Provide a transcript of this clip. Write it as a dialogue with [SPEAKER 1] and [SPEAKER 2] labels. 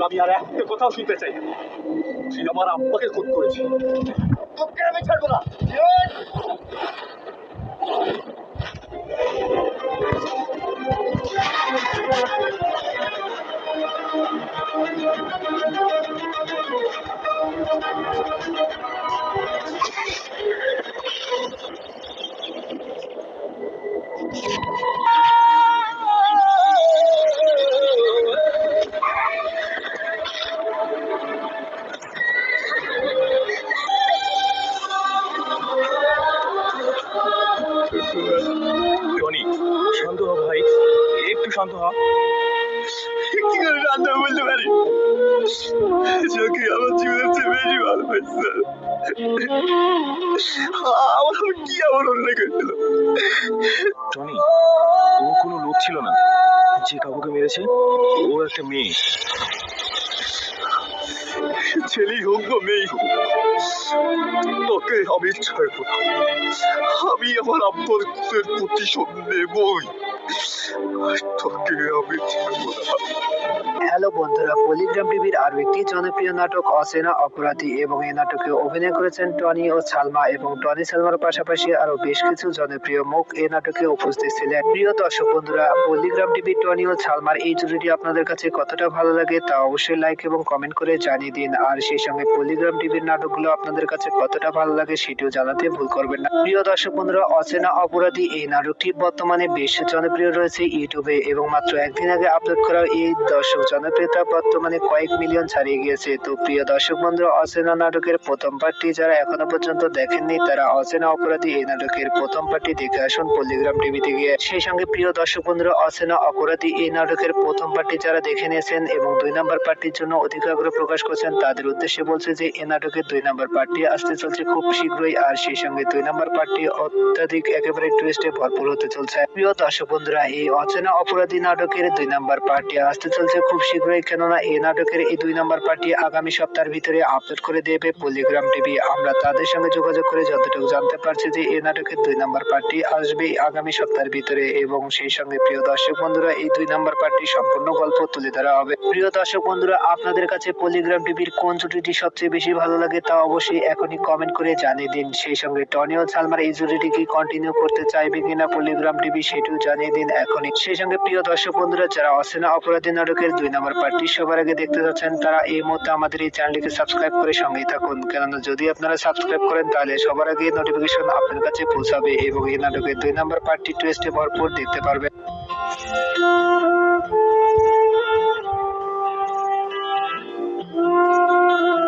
[SPEAKER 1] আমি আর একটা কথাও শুনতে চাই না। তুই আমার আব্বাকে খুন করেছিস, তোকে আমি ছাড়বো না। টনি, শান্ত হ ভাই, একটু শান্ত হ। কি করে শান্ত বলতে পারি? যাকে আমার জীবনের চেয়ে বেশি ভালোবাসছে, আমার কি এমন অন্যায় করেছিল? টনি, ও কোনো লোক ছিল না যে কাকুকে মেরেছে, ও একটা মেয়ে। ছেলেই হোক বা মেয়েই হোক, তোকে আমি ছাড়বো না। আমি আমার আব্বার খুনের প্রতিশোধ নেবই, তোকে আমি ছাড়বো না।
[SPEAKER 2] হ্যালো বন্ধুরা, পলিগ্রাম টিভির আরো একটি জনপ্রিয় নাটক অচেনা অপরাধী, এবং এই নাটকে অভিনয় করেছেন টনি ও সালমা, এবং টনি সালমার পাশাপাশি আরো বেশ কিছু জনপ্রিয় মুখ এই নাটকে উপস্থিত ছিলেন। প্রিয় দর্শক বন্ধুরা, পলিগ্রাম টিভি টনি ও সালমার এই জুটিটি আপনাদের কাছে কতটা ভালো লাগে তা অবশ্যই লাইক এবং কমেন্ট করে জানিয়ে দিন। আর সেই সঙ্গে পলিগ্রাম টিভির নাটকগুলো আপনাদের কাছে কতটা ভালো লাগে সেটিও জানাতে ভুল করবেন না। প্রিয় দর্শক বন্ধুরা, অচেনা অপরাধী এই নাটকটি বর্তমানে বেশ জনপ্রিয় রয়েছে ইউটিউবে, এবং মাত্র একদিন আগে আপলোড করা এই দর্শক জনপ্রিয়তা বর্তমানে কয়েক মিলিয়ন ছাড়িয়ে গিয়েছে। তো প্রিয় দর্শক বন্ধুরা, অচেনা নাটকের প্রথম পার্টটি যারা এখনো পর্যন্ত দেখেননি তারা অচেনা অপরাধী এই নাটকের প্রথম পার্টটি দেখে আসুন পলিগ্রাম টিভিতে গিয়ে। সেই সঙ্গে প্রিয় দর্শক বন্ধুরা, অচেনা অপরাধী এই নাটকের প্রথম পার্টটি যারা দেখে নিয়েছেন এবং 2 নম্বর পার্টটির জন্য অধিক আগ্রহ প্রকাশ করছেন তাদের উদ্দেশ্যে বলছে যে এই নাটকের 2 নম্বর পার্টটি আসতে চলছে খুব শীঘ্রই। আর সেই সঙ্গে 2 নম্বর পার্টটি অত্যাধিক একেবারে টুইস্টে ভরপুর হতে চলছে। প্রিয় দর্শক বন্ধুরা, এই অচেনা অপরাধী নাটকের 2 নম্বর পার্টটি আসতে চলছে খুব শীঘ্রই, কেননা এই নাটকের এই 2 নম্বর পার্টটি আগামী সপ্তাহের ভিতরে আপলোড করে দেবে পলিগ্রাম টিভি। আমরা তাদের সঙ্গে যোগাযোগ করে যতটুকু জানতে পারছি যে এই নাটকের 2 নম্বর পার্টটি আসবে আগামী সপ্তাহের ভিতরে, এবং সেই সঙ্গে প্রিয় দর্শক বন্ধুরা এই 2 নম্বর পার্টটি সম্পূর্ণ গল্প তুলে ধরা হবে। প্রিয় দর্শক বন্ধুরা, আপনাদের কাছে পলিগ্রাম টিভির কোন জুটিটি সবচেয়ে বেশি ভালো লাগে তা অবশ্যই এখনই কমেন্ট করে জানিয়ে দিন। সেই সঙ্গে টনি ও সালমার এই জুটিটি কি কন্টিনিউ করতে চাইবে কিনা পলিগ্রাম টিভি সেটিও জানিয়ে দিন এখনই। সেই সঙ্গে প্রিয় দর্শক বন্ধুরা, যারা অচেনা অপরাধী নাটকের 2 নম্বর পার্টটি সবার আগে দেখতে যাচ্ছেন তারা এই মুহূর্তে আমাদের এই চ্যানেলটিকে সাবস্ক্রাইব করে সঙ্গেই থাকুন, কেননা যদি আপনারা সাবস্ক্রাইব করেন তাহলে সবার আগে নোটিফিকেশন আপনার কাছে পৌঁছাবে এবং এই নাটকের 2 নম্বর পার্টটি টুইস্টে ভরপুর দেখতে পারবেন।